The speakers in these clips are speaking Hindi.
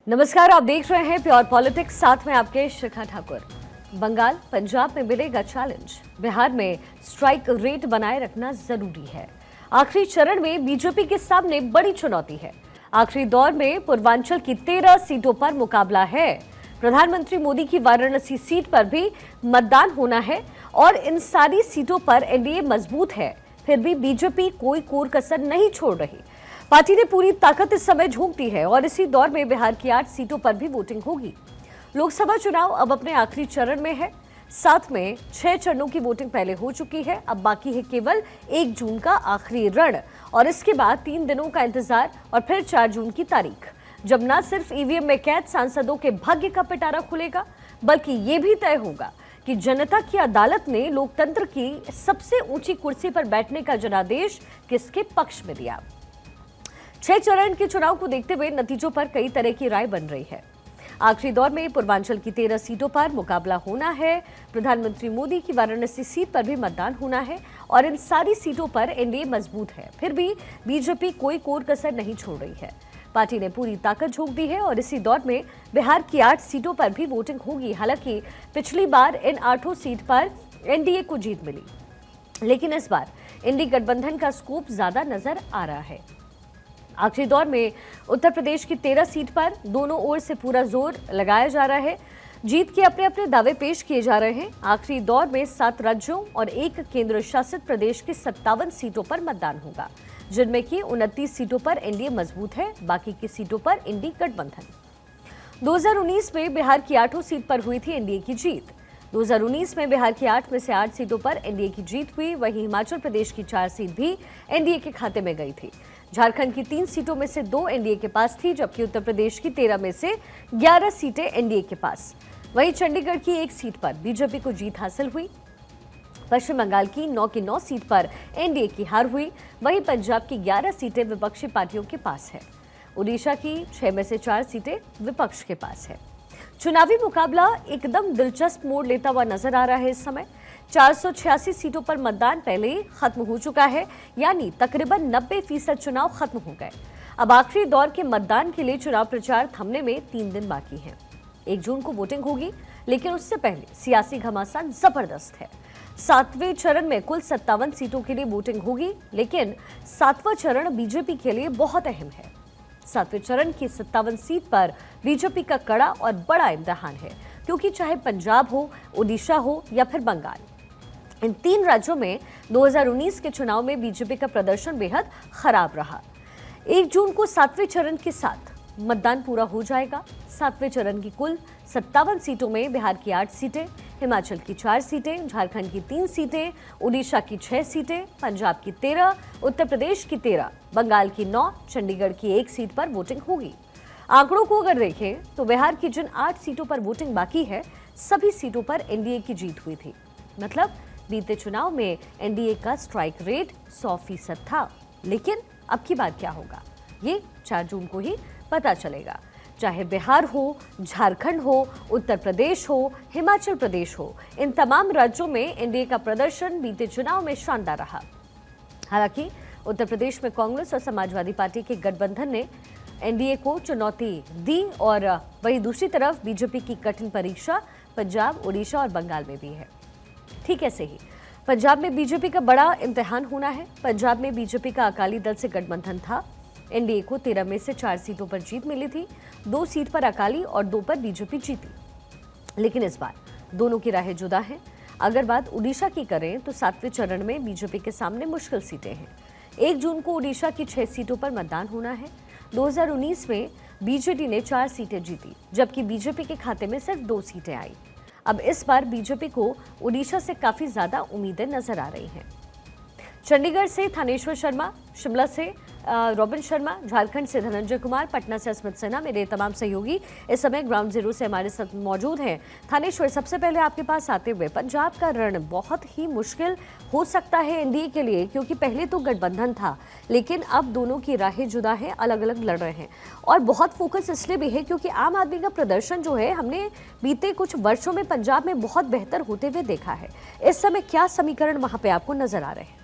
नमस्कार, आप देख रहे हैं प्योर पॉलिटिक्स, साथ में आपके शिखा ठाकुर। बंगाल, पंजाब में मिलेगा चैलेंज। बिहार में स्ट्राइक रेट बनाए रखना जरूरी है। आखिरी चरण में बीजेपी के सामने बड़ी चुनौती है। आखिरी दौर में पूर्वांचल की 13 सीटों पर मुकाबला है। प्रधानमंत्री मोदी की वाराणसी सीट पर भी मतदान होना है और इन सारी सीटों पर एनडीए मजबूत है। फिर भी बीजेपी कोई कोर कसर नहीं छोड़ रही। पार्टी ने पूरी ताकत इस समय झोंक दी है और इसी दौर में बिहार की 8 सीटों पर भी वोटिंग होगी। लोकसभा चुनाव अब अपने आखिरी चरण में है। साथ में 6 चरणों की वोटिंग पहले हो चुकी है। अब बाकी है केवल 1 जून का आखिरी रण और इसके बाद 3 दिनों का इंतजार और फिर 4 जून की तारीख, जब न सिर्फ ईवीएम में कैद सांसदों के भाग्य का पिटारा खुलेगा, बल्कि ये भी तय होगा कि जनता की अदालत ने लोकतंत्र की सबसे ऊंची कुर्सी पर बैठने का जनादेश किसके पक्ष में दिया। 6 चरण के चुनाव को देखते हुए नतीजों पर कई तरह की राय बन रही है। आखिरी दौर में पूर्वांचल की 13 सीटों पर मुकाबला होना है। प्रधानमंत्री मोदी की वाराणसी सीट पर भी मतदान होना है और इन सारी सीटों पर एनडीए मजबूत है। फिर भी बीजेपी कोई कोर कसर नहीं छोड़ रही है। पार्टी ने पूरी ताकत झोंक दी है और इसी दौर में बिहार की 8 सीटों पर भी वोटिंग होगी। हालांकि पिछली बार इन 8 सीट पर एनडीए को जीत मिली, लेकिन इस बार इंडी गठबंधन का स्कोप ज्यादा नजर आ रहा है। आखिरी दौर में उत्तर प्रदेश की 13 सीट पर दोनों ओर से पूरा जोर लगाया जा रहा है। जीत के अपने अपने दावे पेश किए जा रहे हैं। आखिरी दौर में 7 राज्यों और 1 केंद्र शासित प्रदेश की 57 सीटों पर मतदान होगा, जिनमें की 29 सीटों पर एनडीए मजबूत है, बाकी की सीटों पर इंडी गठबंधन। 2019 में बिहार की 8 सीट पर हुई थी एनडीए की जीत। 2019 में बिहार की 8 में से 8 सीटों पर एनडीए की जीत हुई। वहीं हिमाचल प्रदेश की 4 सीट भी एनडीए के खाते में गई थी। झारखंड की 3 सीटों में से 2 एनडीए के पास थी, जबकि उत्तर प्रदेश की 13 में से 11 सीटें एनडीए के पास। वहीं चंडीगढ़ की 1 सीट पर बीजेपी को जीत हासिल हुई। पश्चिम बंगाल की 9 की 9 सीट पर एनडीए की हार हुई। वहीं पंजाब की 11 सीटें विपक्षी पार्टियों के पास है। उड़ीसा की 6 में से 4 सीटें विपक्ष के पास है। चुनावी मुकाबला एकदम दिलचस्प मोड़ लेता हुआ नजर आ रहा है। इस समय 486 सीटों पर मतदान पहले ही खत्म हो चुका है, यानी तकरीबन 90% चुनाव खत्म हो गए। अब आखिरी दौर के मतदान के लिए चुनाव प्रचार थमने में 3 दिन बाकी हैं। 1 जून को वोटिंग होगी, लेकिन उससे पहले सियासी घमासान जबरदस्त है। 7वें चरण में कुल 57 सीटों के लिए वोटिंग होगी, लेकिन 7वां चरण बीजेपी के लिए बहुत अहम है। 7वें चरण की 57 सीट पर बीजेपी का कड़ा और बड़ा इम्तिहान है, क्योंकि चाहे पंजाब हो, ओडिशा हो या फिर बंगाल, इन 3 राज्यों में 2019 के चुनाव में बीजेपी का प्रदर्शन बेहद खराब रहा। 1 जून को 7वें चरण के साथ मतदान पूरा हो जाएगा। 7वें चरण की कुल 57 सीटों में बिहार की 8 सीटें, हिमाचल की 4 सीटें, झारखंड की 3 सीटें, उड़ीसा की 6 सीटें, पंजाब की 13, उत्तर प्रदेश की 13, बंगाल की 9, चंडीगढ़ की 1 सीट पर वोटिंग होगी। आंकड़ों को अगर देखें तो बिहार की जिन 8 सीटों पर वोटिंग बाकी है, सभी सीटों पर एनडीए की जीत हुई थी। मतलब बीते चुनाव में एनडीए का स्ट्राइक रेट 100% था। लेकिन अब की बात क्या होगा, ये 4 जून को ही पता चलेगा। चाहे बिहार हो, झारखंड हो, उत्तर प्रदेश हो, हिमाचल प्रदेश हो, इन तमाम राज्यों में एनडीए का प्रदर्शन बीते चुनाव में शानदार रहा। हालांकि उत्तर प्रदेश में कांग्रेस और समाजवादी पार्टी के गठबंधन ने एनडीए को चुनौती दी और वहीं दूसरी तरफ बीजेपी की कठिन परीक्षा पंजाब, उड़ीसा और बंगाल में भी है। ठीक ऐसे ही पंजाब में बीजेपी का बड़ा इम्तिहान होना है। पंजाब में बीजेपी का अकाली दल से गठबंधन था। एनडीए को 13 में से 4 सीटों पर जीत मिली थी। 2 सीट पर अकाली और 2 पर बीजेपी जीती, लेकिन इस बार दोनों की राहें जुदा हैं। अगर बात उड़ीसा की करें तो 7वें चरण में बीजेपी के सामने मुश्किल सीटें हैं। 1 जून को उड़ीसा की 6 सीटों पर मतदान होना है। 2019 में बीजेडी ने 4 सीटें जीती, जबकि बीजेपी के खाते में सिर्फ 2 सीटें आई। अब इस बार बीजेपी को उड़ीसा से काफी ज्यादा उम्मीदें नजर आ रही हैं। चंडीगढ़ से थानेश्वर शर्मा, शिमला से रॉबिन शर्मा, झारखंड से धनंजय कुमार, पटना से अस्मित सिन्हा, मेरे तमाम सहयोगी इस समय ग्राउंड जीरो से हमारे साथ मौजूद हैं। थानेश्वर, सबसे पहले आपके पास आते हुए, पंजाब का रण बहुत ही मुश्किल हो सकता है एनडीए के लिए, क्योंकि पहले तो गठबंधन था, लेकिन अब दोनों की राहें जुदा हैं, अलग अलग लड़ रहे हैं। और बहुत फोकस इसलिए भी है क्योंकि आम आदमी का प्रदर्शन जो है हमने बीते कुछ वर्षों में पंजाब में बहुत बेहतर होते हुए देखा है। इस समय क्या समीकरण वहां पे आपको नजर आ रहे हैं?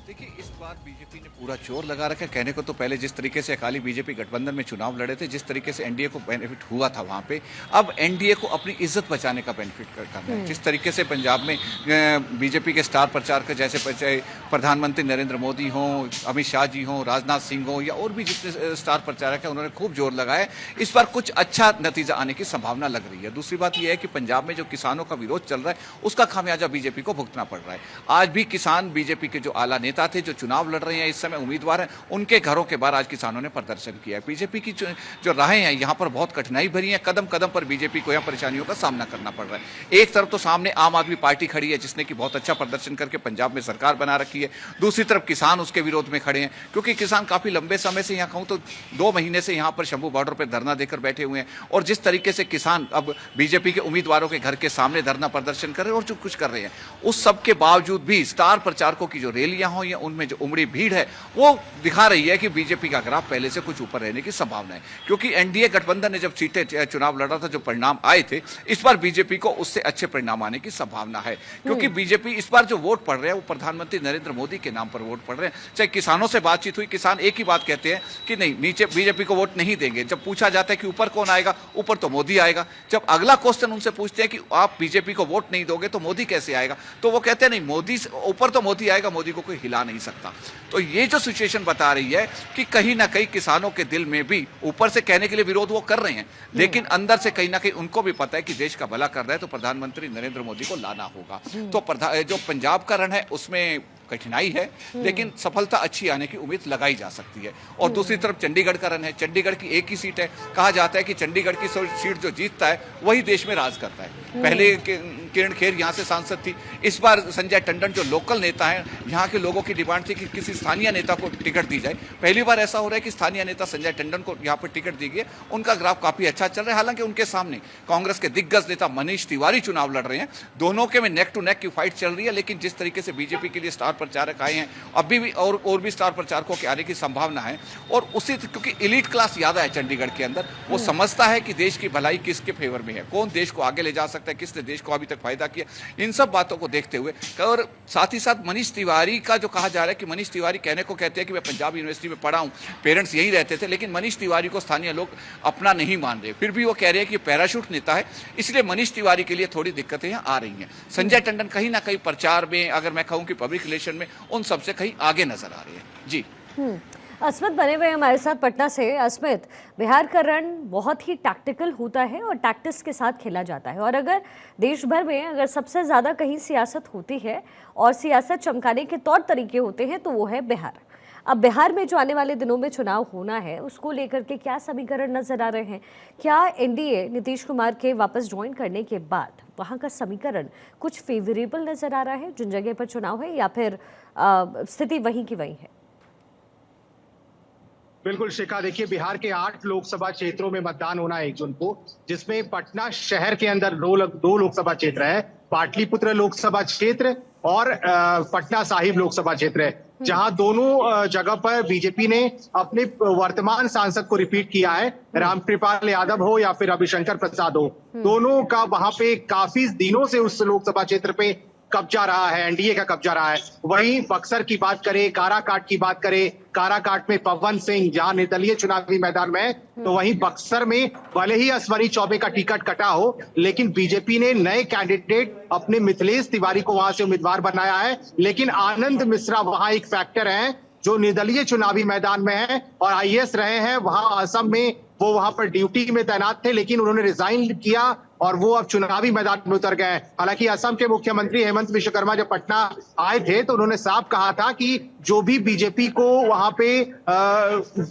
देखिए, इस बार बार बीजेपी ने पूरा जोर लगा रखा है। कहने को तो पहले जिस तरीके से अकाली बीजेपी गठबंधन में चुनाव लड़े थे, जिस तरीके से एनडीए को बेनिफिट हुआ था वहां पे, अब एनडीए को अपनी इज्जत बचाने का बेनिफिट करना है। जिस तरीके से पंजाब में बीजेपी के स्टार प्रचारक जैसे प्रधानमंत्री नरेंद्र मोदी हों, अमित शाह जी हों, राजनाथ सिंह हों या और भी जितने स्टार प्रचारक हैं, उन्होंने खूब जोर लगाया। इस बार कुछ अच्छा नतीजा आने की संभावना लग रही है। दूसरी बात यह है कि पंजाब में जो किसानों का विरोध चल रहा है, उसका खामियाजा बीजेपी को भुगतना पड़ रहा है। आज भी किसान बीजेपी के जो आला नेता थे, जो चुनाव लड़ रहे हैं, इस समय उम्मीदवार हैं, उनके घरों के बाहर आज किसानों ने प्रदर्शन किया है। बीजेपी की जो राहें हैं यहाँ पर बहुत कठिनाई भरी है। कदम कदम पर बीजेपी को यहाँ परेशानियों का सामना करना पड़ रहा है। एक तरफ तो सामने आम आदमी पार्टी खड़ी है, जिसने कि बहुत अच्छा प्रदर्शन करके पंजाब में सरकार बना रखी है। दूसरी तरफ किसान उसके विरोध में खड़े हैं, क्योंकि किसान काफी लंबे समय से, यहाँ कहूँ तो 2 महीने से यहाँ पर शंभू बॉर्डर पर धरना देकर बैठे हुए हैं। और जिस तरीके से किसान अब बीजेपी के उम्मीदवारों के घर के सामने धरना प्रदर्शन कर रहे हैं और जो कुछ कर रहे हैं, उस सब के बावजूद भी स्टार प्रचारकों की जो रैलियां हो या उनमें जो उमड़ी भीड़ है, वो दिखा रही है कि बीजेपी का ग्राफ पहले से कुछ ऊपर रहने की संभावना है। क्योंकि एनडीए गठबंधन ने जब सीटें चुनाव लड़ा था, जो परिणाम आए थे, इस बार बीजेपी को उससे अच्छे परिणाम आने की संभावना है। क्योंकि बीजेपी इस बार जो वोट पड़ रहे हैं, वो प्रधानमंत्री नरेंद्र मोदी के नाम पर वोट पड़ रहे हैं। चाहे किसानों से बातचीत हुई, किसान एक ही बात कहते हैं कि नहीं, नीचे बीजेपी को वोट नहीं देंगे। जब पूछा जाता है कि ऊपर कौन आएगा, ऊपर तो मोदी आएगा। जब अगला क्वेश्चन उनसे पूछते हैं कि आप बीजेपी को वोट नहीं दोगे तो मोदी कैसे आएगा, तो वो कहते हैं नहीं, मोदी ऊपर तो मोदी आएगा, मोदी को कोई हिला नहीं सकता। तो ये जो सिचुएशन बता रही है कि कहीं ना कहीं किसानों के दिल में भी, ऊपर से कहने के लिए विरोध वो कर रहे हैं, लेकिन अंदर से कहीं ना कहीं उनको भी पता है कि देश का भला कर रहा है तो प्रधानमंत्री नरेंद्र मोदी को लाना होगा। तो जो पंजाब का रण है उसमें कठिनाई है, लेकिन सफलता अच्छी आने की उम्मीद लगाई जा सकती है। और दूसरी तरफ चंडीगढ़ का रन है। चंडीगढ़ की एक ही सीट है। कहा जाता है कि चंडीगढ़ की सीट जो जीतता है वही देश में राज करता है। पहले किरण खेर यहाँ से सांसद थी, इस बार संजय टंडन जो लोकल नेता हैं, यहाँ के लोगों की डिमांड थी कि किसी स्थानीय नेता को टिकट दी जाए। पहली बार ऐसा हो रहा है कि स्थानीय नेता संजय टंडन को यहाँ पर टिकट दी गई। उनका ग्राफ काफी अच्छा चल रहा है। हालांकि उनके सामने कांग्रेस के दिग्गज नेता मनीष तिवारी चुनाव लड़ रहे हैं। दोनों के में नेक टू नेक की फाइट चल रही है। लेकिन जिस तरीके से बीजेपी के लिए स्टार प्रचारक आए हैं, अभी भी और भी स्टार प्रचारकों के आने की संभावना है। और उसी क्योंकि एलीट क्लास ज्यादा है चंडीगढ़ के अंदर, वो समझता है कि देश की भलाई किसके फेवर में है, कौन देश को आगे ले जा सकता है, किसने देश को अभी तक फायदा किया। इन सब बातों को देखते हुए, और साथ ही साथ मनीष तिवारी का जो कहा जा रहा है कि मनीष तिवारी कहने को कहते हैं कि मैं पंजाब यूनिवर्सिटी में पढ़ा हूं, पेरेंट्स यहीं रहते थे, लेकिन मनीष तिवारी को स्थानीय लोग अपना नहीं मान रहे। फिर भी वो कह रहे हैं कि पैराशूट नेता है, इसलिए मनीष तिवारी के लिए थोड़ी दिक्कतें यहाँ आ रही हैं। संजय टंडन कहीं ना कहीं प्रचार में, अगर मैं कहूँ कि पब्लिक रिलेशन में, उन सबसे कहीं आगे नजर आ रही है। जी अस्मित बने हुए हमारे साथ पटना से। अस्मित, बिहार का रण बहुत ही टैक्टिकल होता है और टैक्टिक्स के साथ खेला जाता है। और अगर देश भर में अगर सबसे ज़्यादा कहीं सियासत होती है और सियासत चमकाने के तौर तरीके होते हैं तो वो है बिहार। अब बिहार में जो आने वाले दिनों में चुनाव होना है, उसको लेकर के क्या समीकरण नजर आ रहे हैं? क्या एनडीए नीतीश कुमार के वापस ज्वाइन करने के बाद वहाँ का समीकरण कुछ फेवरेबल नजर आ रहा है जिन जगह पर चुनाव है, या फिर स्थिति वहीं की वहीं है? बिल्कुल शिखा, देखिए बिहार के 8 लोकसभा क्षेत्रों में मतदान होना है 1 जून को, जिसमें पटना शहर के अंदर 2 लोकसभा क्षेत्र है, पाटलिपुत्र लोकसभा क्षेत्र और पटना साहिब लोकसभा क्षेत्र है, जहां दोनों जगह पर बीजेपी ने अपने वर्तमान सांसद को रिपीट किया है। रामकृपाल यादव हो या फिर रविशंकर प्रसाद हो, दोनों का वहां पे काफी दिनों से उस लोकसभा क्षेत्र पे कब्जा रहा है, एनडीए का कब्जा रहा है। वहीं बक्सर की बात करें, काराकाट की बात करें, काराकाट में पवन सिंह जहां निर्दलीय चुनावी मैदान में है, तो वहीं बक्सर में भले ही अश्वनी चौबे का टिकट कटा हो, लेकिन बीजेपी ने नए कैंडिडेट अपने मिथिलेश तिवारी को वहां से उम्मीदवार बनाया है। लेकिन आनंद मिश्रा वहां एक फैक्टर है जो निर्दलीय चुनावी मैदान में है और आईएएस रहे हैं। वहां असम में वो वहां पर ड्यूटी में तैनात थे, लेकिन उन्होंने रिजाइन किया और वो अब चुनावी मैदान में उतर गए। हालांकि असम के मुख्यमंत्री हेमंत विश्वकर्मा जब पटना आए थे तो उन्होंने साफ कहा था कि जो भी बीजेपी को वहां पे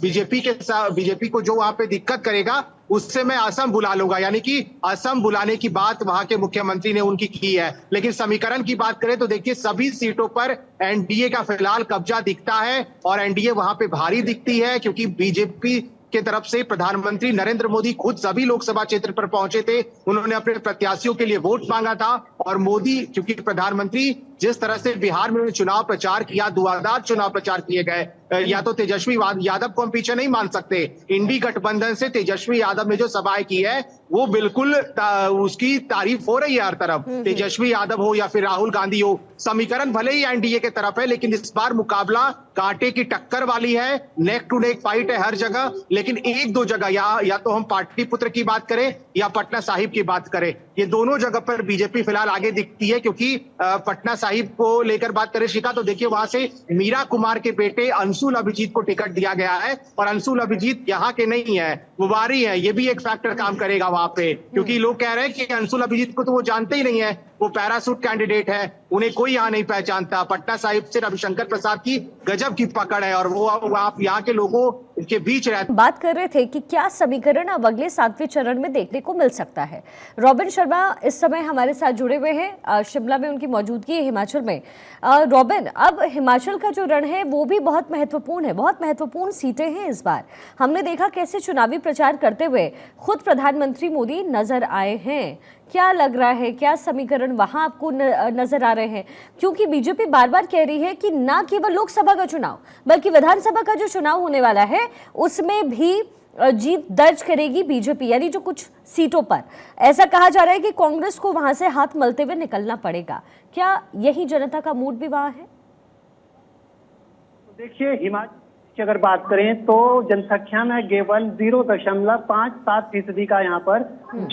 बीजेपी को जो वहां पे दिक्कत करेगा उससे मैं असम बुला लूंगा, यानी कि असम बुलाने की बात वहां के मुख्यमंत्री ने उनकी की है। लेकिन समीकरण की बात करें तो देखिए सभी सीटों पर एनडीए का फिलहाल कब्जा दिखता है और एनडीए वहां पे भारी दिखती है, क्योंकि बीजेपी के तरफ से प्रधानमंत्री नरेंद्र मोदी खुद सभी लोकसभा क्षेत्र पर पहुंचे थे। उन्होंने अपने प्रत्याशियों के लिए वोट मांगा था और मोदी, क्योंकि प्रधानमंत्री जिस तरह से बिहार में उन्होंने चुनाव प्रचार किया, धुआंधार चुनाव प्रचार किए गए, या तो तेजस्वी यादव को हम पीछे नहीं मान सकते। इंडी गठबंधन से तेजस्वी यादव ने जो सभाएं की है वो बिल्कुल उसकी तारीफ हो रही है हर तरफ। तेजस्वी यादव हो या फिर राहुल गांधी हो, समीकरण भले ही एनडीए के तरफ है, लेकिन इस बार मुकाबला कांटे की टक्कर वाली है, नेक टू नेक फाइट है हर जगह। लेकिन एक दो जगह या तो हम पाटलिपुत्र की बात करें या पटना साहिब की बात करें, ये दोनों जगह पर बीजेपी फिलहाल आगे दिखती है। क्योंकि पटना साहिब को लेकर बात करें शिखा, तो देखिए वहां से मीरा कुमार के बेटे अंशुल अभिजीत को टिकट दिया गया है, और अंशुल अभिजीत यहाँ के नहीं है, वो बाहरी है। ये भी एक फैक्टर काम करेगा वहां पे, क्योंकि लोग कह रहे हैं कि अंशुल अभिजीत को तो वो जानते ही नहीं है, वो पैरासूट कैंडिडेट है, उन्हें कोई यहाँ नहीं पहचानता। पटना साहिब से रविशंकर प्रसाद की गजब की पकड़ है, और वो आप यहाँ के लोगों के बीच रहते। बात कर रहे थे कि क्या समीकरण अब अगले 7वें चरण में देखने को मिल सकता है। रॉबिन शर्मा इस समय हमारे साथ जुड़े हुए हैं, शिमला में उनकी मौजूदगी है, हिमाचल में। रॉबिन, अब हिमाचल का जो रण है वो भी बहुत महत्वपूर्ण है, बहुत महत्वपूर्ण सीटें हैं इस बार। हमने देखा कैसे चुनावी प्रचार करते हुए खुद प्रधानमंत्री मोदी नजर आए हैं। क्या लग रहा है, क्या समीकरण वहां आपको नजर आ रहे हैं? क्योंकि बीजेपी बार बार कह रही है कि ना केवल लोकसभा का चुनाव बल्कि विधानसभा का जो चुनाव होने वाला है उसमें भी जीत दर्ज करेगी बीजेपी, यानी जो कुछ सीटों पर ऐसा कहा जा रहा है कि कांग्रेस को वहां से हाथ मलते हुए निकलना पड़ेगा। क्या यही जनता का मूड भी वहां है? देखिए, हिमाचल की अगर बात करें तो जनसंख्या में केवल 0.57% का यहाँ पर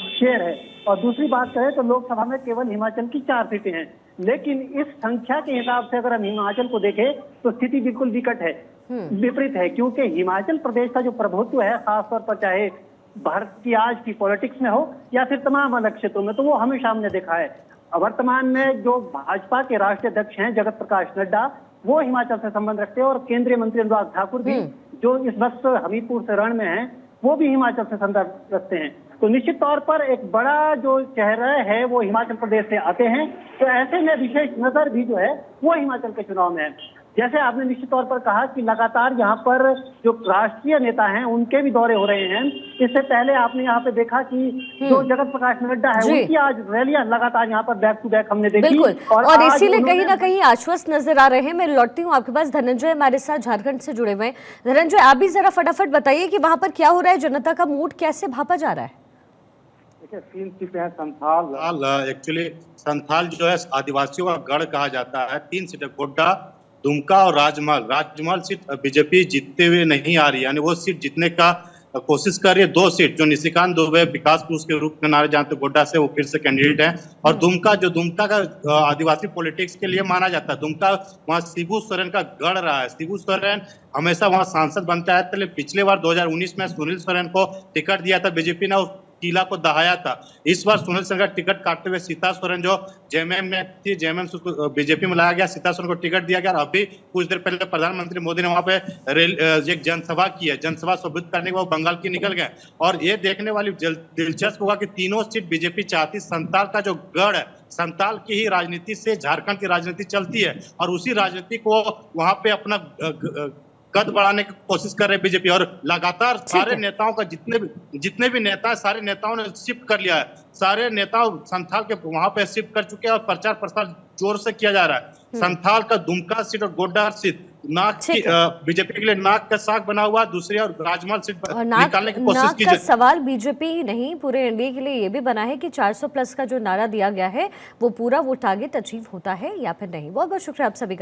शेयर है, और दूसरी बात करें तो लोकसभा में केवल हिमाचल की 4 सीटें हैं। लेकिन इस संख्या के हिसाब से अगर हम हिमाचल को देखें तो स्थिति बिल्कुल विकट है, विपरीत है। क्योंकि हिमाचल प्रदेश का जो प्रभुत्व है, खासतौर पर चाहे भारत की आज की पॉलिटिक्स में हो या फिर तमाम अलग क्षेत्रों में, तो वो हमेशा हमने देखा है। वर्तमान में जो भाजपा के राष्ट्रीय अध्यक्ष हैं जगत प्रकाश नड्डा, वो हिमाचल से संबंध रखते हैं, और केंद्रीय मंत्री अनुराग ठाकुर भी जो इस वक्त हमीरपुर से रण में हैं, वो भी हिमाचल से संबंध रखते हैं। तो निश्चित तौर पर एक बड़ा जो चेहरा है वो हिमाचल प्रदेश से आते हैं, तो ऐसे में विशेष नजर भी जो है वो हिमाचल के चुनाव में है। जैसे आपने निश्चित तौर पर कहा कि लगातार यहाँ पर जो राष्ट्रीय नेता हैं उनके भी दौरे हो रहे हैं। इससे पहले आपने यहाँ पे देखा कि जो जगत प्रकाश नड्डा है उनकी आज रैलियां लगातार यहाँ पर बैक टू बैक हमने देखी, बिल्कुल। और इसीलिए कहीं ना कहीं आश्वस्त नजर आ रहे हैं। मैं लौटती हूँ आपके पास, धनंजय हमारे साथ झारखंड से जुड़े हुए हैं। धनंजय, आप भी जरा फटाफट बताइए कि वहां पर क्या हो रहा है, जनता का मूड कैसे भापा जा रहा है? देखिए, 3 सीटें हैं। संथाल, एक्चुअली संथाल जो है आदिवासियों का गढ़ कहा जाता है। 3 सीटें, गोड्डा, दुमका और राजमहल सीट बीजेपी जीतते हुए नहीं आ रही, यानी वो सीट जीतने का कोशिश कर रही है। 2 सीट जो निशिकांत दुबे विकास पुरुष के रूप में नारे जानते गोड्डा से, वो फिर से कैंडिडेट हैं। और दुमका का आदिवासी पॉलिटिक्स के लिए माना जाता है। दुमका वहाँ शिबू सोरेन का गढ़ रहा है। शिबू सोरेन हमेशा वहाँ सांसद बनता है। तो पिछले बार 2019 में सुनील सोरेन को टिकट दिया था बीजेपी ने, उस किला को दहाया था। इस बार सुनील सोरेन का टिकट काटते हुए सीता सोरेन जो जेएमएम में थी, जेएमएम से बीजेपी में लाया गया, सीता सोरेन को टिकट दिया गया। और अभी कुछ देर पहले प्रधानमंत्री मोदी ने वहां पे एक जनसभा की है। जनसभा संबोधित करने के बाद बंगाल की निकल गए। और ये देखने वाली दिलचस्प होगा कि तीनों सीट बीजेपी चाहती। संताल का जो गढ़ है, संताल की ही राजनीति से झारखंड की राजनीति चलती है, और उसी राजनीति को वहां पे अपना कद बढ़ाने की कोशिश कर रहे हैं बीजेपी। और लगातार सारे नेताओं का जितने भी नेता, सारे नेताओं ने शिफ्ट कर लिया है। सारे नेता संथाल के वहां पे शिफ्ट कर चुके हैं, और प्रचार प्रसार जोर से किया जा रहा है। संथाल का दुमका सीट और गोड्डा सीट नाक की बीजेपी के लिए नाक का साग बना हुआ, दूसरी और राजमहल सीट निकालने की कोशिश की जाए। सवाल बीजेपी ही नहीं, पूरे एनडीए के लिए ये भी बना है कि 400 प्लस का जो नारा दिया गया है वो पूरा वो टारगेट अचीव होता है या फिर नहीं। बहुत बहुत शुक्रिया आप सभी का।